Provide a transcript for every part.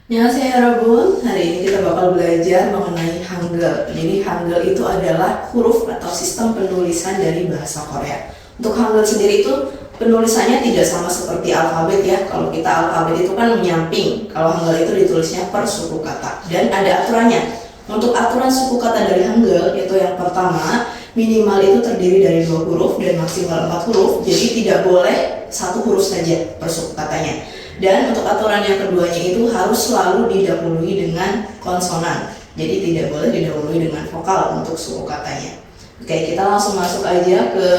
Annyeonghaseyo Yorobun, hari ini kita bakal belajar mengenai Hangul. Jadi Hangul itu adalah huruf atau sistem penulisan dari bahasa Korea. Untuk Hangul sendiri itu penulisannya tidak sama seperti alfabet ya. Kalau kita alfabet itu kan menyamping, kalau Hangul itu ditulisnya per suku kata. Dan ada aturannya. Untuk aturan suku kata dari Hangul itu yang pertama, minimal itu terdiri dari 2 huruf dan maksimal 4 huruf. Jadi tidak boleh 1 huruf saja per suku katanya. Dan untuk aturan yang keduanya itu harus selalu didahului dengan konsonan. Jadi tidak boleh didahului dengan vokal untuk suku katanya. Oke, kita langsung masuk aja ke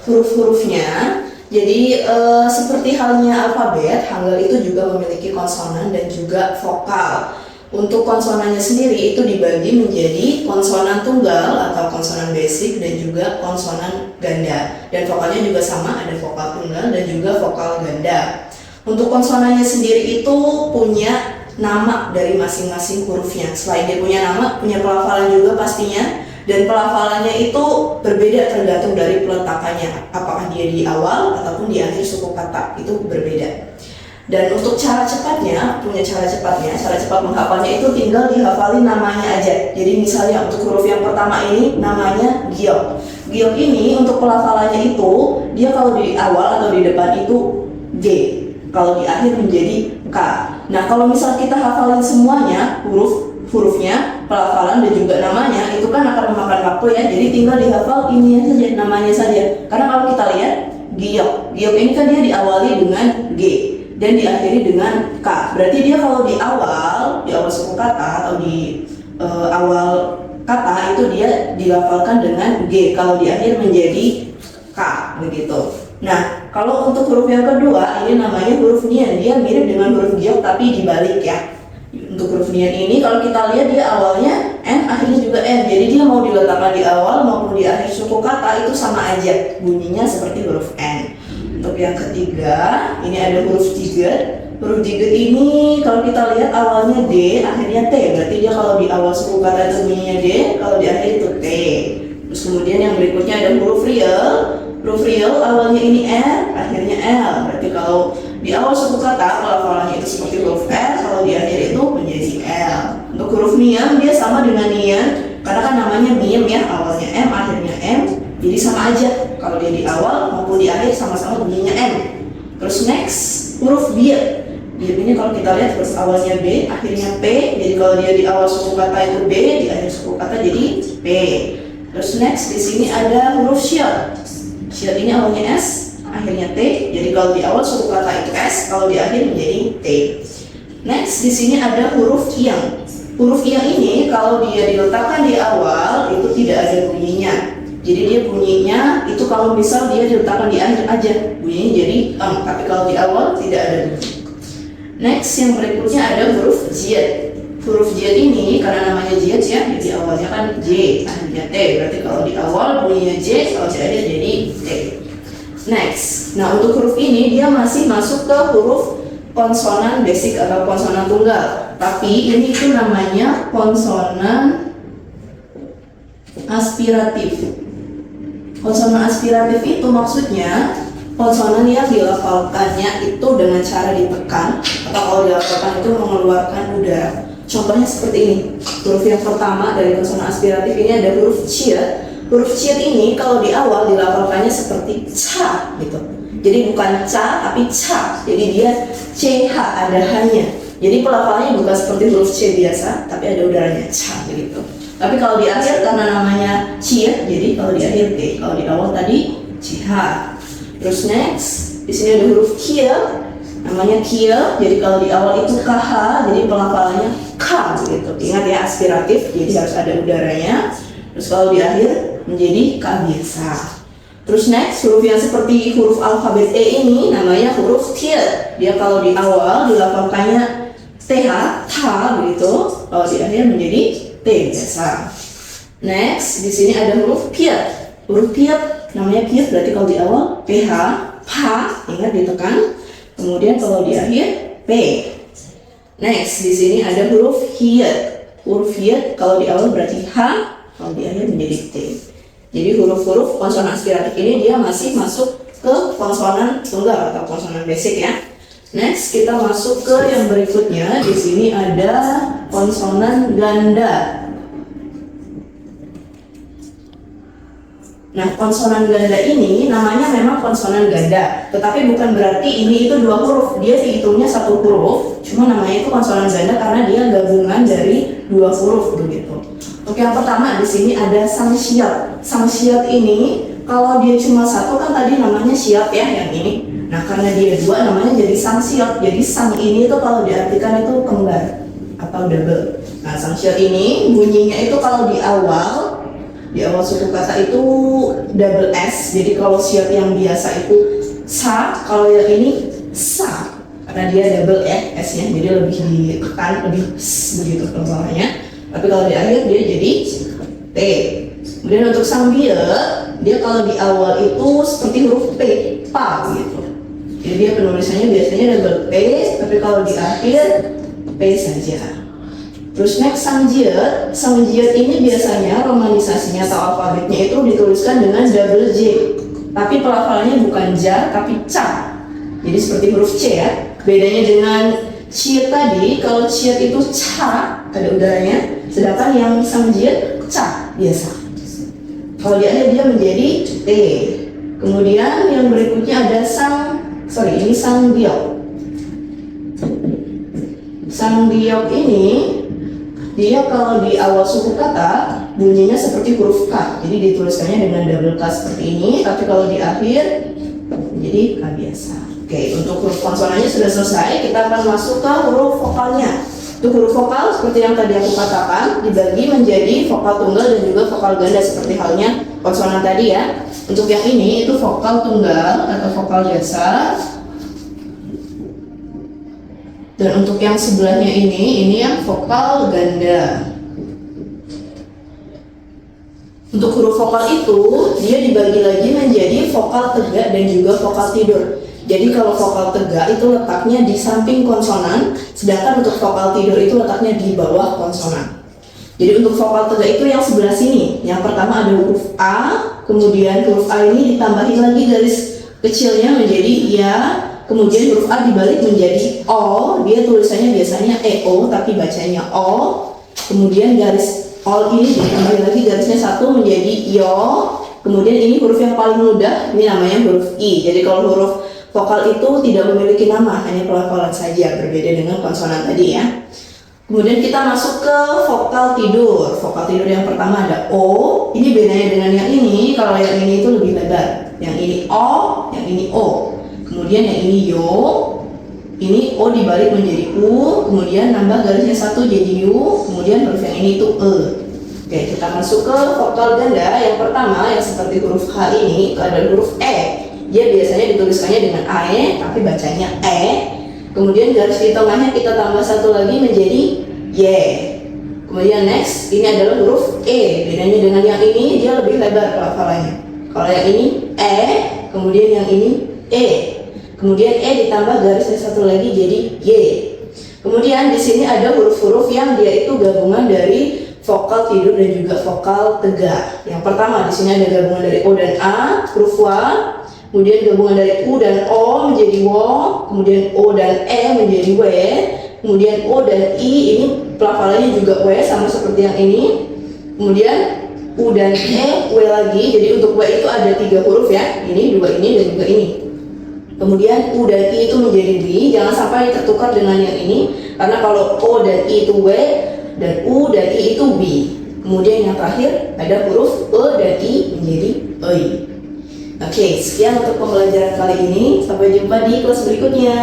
huruf-hurufnya. Jadi seperti halnya alfabet, Hangul itu juga memiliki konsonan dan juga vokal. Untuk konsonannya sendiri itu dibagi menjadi konsonan tunggal atau konsonan basic dan juga konsonan ganda. Dan vokalnya juga sama, ada vokal tunggal dan juga vokal ganda. Untuk konsonannya sendiri itu punya nama dari masing-masing hurufnya. Selain dia punya nama, punya pelafalan juga pastinya. Dan pelafalannya itu berbeda tergantung dari peletakannya. Apakah dia di awal ataupun di akhir suku kata, itu berbeda. Dan untuk cara cepatnya, punya cara cepatnya. Cara cepat menghafalnya itu tinggal dihafalin namanya aja. Jadi misalnya untuk huruf yang pertama ini namanya Gyeok. Gyeok ini untuk pelafalannya itu, dia kalau di awal atau di depan itu G. Kalau di akhir menjadi K. Nah, kalau misal kita hafalin semuanya, hurufnya, pelafalan dan juga namanya, itu kan akan memakan waktu ya. Jadi tinggal dihafal ini saja, namanya saja. Karena kalau kita lihat Gyeok, Gyeok ini kan dia diawali dengan G dan diakhiri dengan K. Berarti dia kalau di awal suku kata atau di awal kata itu dia dilafalkan dengan G. Kalau di akhir menjadi K, begitu. Nah, kalau untuk huruf yang kedua, ini namanya huruf Nian. Dia mirip dengan huruf Gyeok tapi dibalik ya. Untuk huruf Nian ini kalau kita lihat dia awalnya N, akhirnya juga N. Jadi dia mau diletakkan di awal maupun di akhir suku kata itu sama aja. Bunyinya seperti huruf N. Untuk yang ketiga, ini ada huruf Jiget. Huruf Jiget ini kalau kita lihat awalnya D, akhirnya T. Berarti dia kalau di awal suku kata itu bunyinya D, kalau di akhir itu T. Terus kemudian yang berikutnya ada huruf Riel. Huruf Riel awalnya ini R, akhirnya L. Berarti kalau di awal suku kata pelafalannya itu seperti huruf R, kalau di akhir itu menjadi L. Untuk huruf Niam dia sama dengan Nian, karena kan namanya Miem ya, awalnya M, akhirnya M. Jadi sama aja, kalau dia di awal maupun di akhir sama-sama bunyinya M. Terus next, huruf Biet. Biet ini kalau kita lihat terus awalnya B, akhirnya P. Jadi kalau dia di awal suku kata itu B, di akhir suku kata jadi P. Terus next di sini ada huruf Syot. Syot ini awalnya S, akhirnya T. Jadi kalau di awal suku kata itu S, kalau di akhir menjadi T. Next di sini ada huruf Iyang. Huruf Iyang ini kalau dia diletakkan di awal itu tidak ada bunyinya. Jadi dia bunyinya itu kalau misal dia diletakkan di akhir aja, bunyinya jadi tapi kalau di awal tidak ada bunyi. Next yang berikutnya ada huruf Jiet. Huruf Jiet ini karena namanya Jiet ya, jadi awalnya kan J, akhirnya T. Berarti kalau di awal bunyinya J, kalau di akhir jadi T. Next, nah untuk huruf ini dia masih masuk ke huruf konsonan basic atau konsonan tunggal. Tapi ini itu namanya konsonan aspiratif. Konsonan aspiratif itu maksudnya konsonan yang dilafalkannya itu dengan cara ditekan, atau kalau dilafalkan itu mengeluarkan udara. Contohnya seperti ini. Huruf yang pertama dari konsonan aspiratif ini ada huruf Ciet. Huruf Ciet ini kalau di awal dilafalkannya seperti ca gitu. Jadi bukan ca tapi ca. Jadi dia CH ada hanya. Jadi pelafalannya bukan seperti huruf C biasa tapi ada udaranya ca begitu. Tapi kalau di akhir karena namanya Ciet, jadi kalau di akhir T. Kalau di awal tadi CH. Terus next, di sini ada huruf Kiel. Namanya Kiel. Jadi kalau di awal itu KH, jadi pelafalannya K gitu. Ingat ya, aspiratif, jadi harus ada udaranya. Terus kalau di akhir menjadi K biasa. Terus next, huruf yang seperti huruf alfabet E ini namanya huruf Tiet. Dia kalau di awal dilafalkannya TH, TH begitu. Kalau di akhir menjadi T biasa. Next, di sini ada huruf Piet. Huruf Piet namanya Piet, berarti kalau di awal PH, P, ingat ditekan. Kemudian kalau di akhir P. Next, di sini ada huruf Hiet. Huruf Hiet kalau di awal berarti H, kalau di akhir menjadi T. Jadi huruf-huruf konsonan aspiratif ini dia masih masuk ke konsonan tunggal atau konsonan basic ya. Next, kita masuk ke yang berikutnya. Di sini ada konsonan ganda. Nah, konsonan ganda ini namanya memang konsonan ganda, tetapi bukan berarti ini itu dua huruf. Dia dihitungnya satu huruf, cuma namanya itu konsonan ganda karena dia gabungan dari dua huruf begitu. Oke, yang pertama di sini ada sangsiat. Sangsiat ini kalau dia cuma satu kan tadi namanya siat ya, yang ini. Nah, karena dia dua namanya jadi sangsiat. Jadi sang ini itu kalau diartikan itu kembar atau double. Nah, sangsiat ini bunyinya itu kalau di awal suku kata itu double S. Jadi kalau siat yang biasa itu sa, kalau yang ini sa, karena dia double S nya, jadi lebih ditekan, lebih s begitu pelafalannya. Tapi kalau di akhir dia jadi T. Kemudian untuk sang dia kalau di awal itu seperti huruf P, pa gitu. Jadi dia penulisannya biasanya double P, tapi kalau di akhir P saja. Terus next sangjiat ini biasanya romanisasinya atau alfabetnya itu dituliskan dengan double J, tapi pelafalannya bukan ja tapi ca. Jadi seperti huruf C ya. Bedanya dengan ciat tadi, kalau ciat itu ca ada udaranya, sedangkan yang sangjiat ca biasa. Kalau di akhir dia menjadi T. Kemudian yang berikutnya ada ini sangbiok. Sangbiok ini dia kalau di awal suku kata bunyinya seperti huruf K, jadi dituliskannya dengan double K seperti ini, tapi kalau di akhir jadi K biasa. Oke, untuk huruf konsonannya sudah selesai, kita akan masuk ke huruf vokalnya. Untuk huruf vokal seperti yang tadi aku katakan dibagi menjadi vokal tunggal dan juga vokal ganda seperti halnya konsonan tadi ya. Untuk yang ini itu vokal tunggal atau vokal dasar. Dan untuk yang sebelahnya ini yang vokal ganda. Untuk huruf vokal itu dia dibagi lagi menjadi vokal tegak dan juga vokal tidur. Jadi kalau vokal tegak itu letaknya di samping konsonan, sedangkan untuk vokal tidur itu letaknya di bawah konsonan. Jadi untuk vokal tegak itu yang sebelah sini. Yang pertama ada huruf A, kemudian huruf A ini ditambahin lagi garis kecilnya menjadi ya. Kemudian huruf A dibalik menjadi O, dia tulisannya biasanya EO tapi bacanya O. Kemudian garis O ini ditambah lagi garisnya satu menjadi IO. Kemudian ini huruf yang paling mudah, ini namanya huruf I. Jadi kalau huruf vokal itu tidak memiliki nama, hanya pelafalan saja, berbeda dengan konsonan tadi ya. Kemudian kita masuk ke vokal tidur. Vokal tidur yang pertama ada O. Ini bedanya dengan yang ini, kalau yang ini itu lebih lebar. Yang ini O, yang ini O. Kemudian yang ini yo, ini O dibalik menjadi U, kemudian nambah garisnya satu jadi U, kemudian huruf yang ini itu E. Oke, kita masuk ke vokal ganda. Yang pertama yang seperti huruf H ini itu adalah huruf E. Dia biasanya dituliskannya dengan AE, tapi bacanya E. Kemudian garis di tengahnya kita tambah satu lagi menjadi Y. Kemudian next, ini adalah huruf E. Bedanya dengan yang ini, dia lebih lebar pelafalannya. Kalau yang ini E, kemudian yang ini E. Kemudian E ditambah garisnya satu lagi jadi Y. Kemudian di sini ada huruf-huruf yang dia itu gabungan dari vokal tidur dan juga vokal tegak. Yang pertama di sini ada gabungan dari O dan A, huruf W. Kemudian gabungan dari U dan O menjadi WO. Kemudian O dan E menjadi W. Kemudian O dan I ini pelafalannya juga W sama seperti yang ini. Kemudian U dan E W lagi. Jadi untuk W itu ada 3 huruf ya. Ini, dua ini dan juga ini. Kemudian U dan I itu menjadi B, jangan sampai tertukar dengan yang ini, karena kalau O dan I itu W dan U dan I itu B. Kemudian yang terakhir ada huruf E dan I menjadi EI. Oke, sekian untuk pembelajaran kali ini. Sampai jumpa di kelas berikutnya.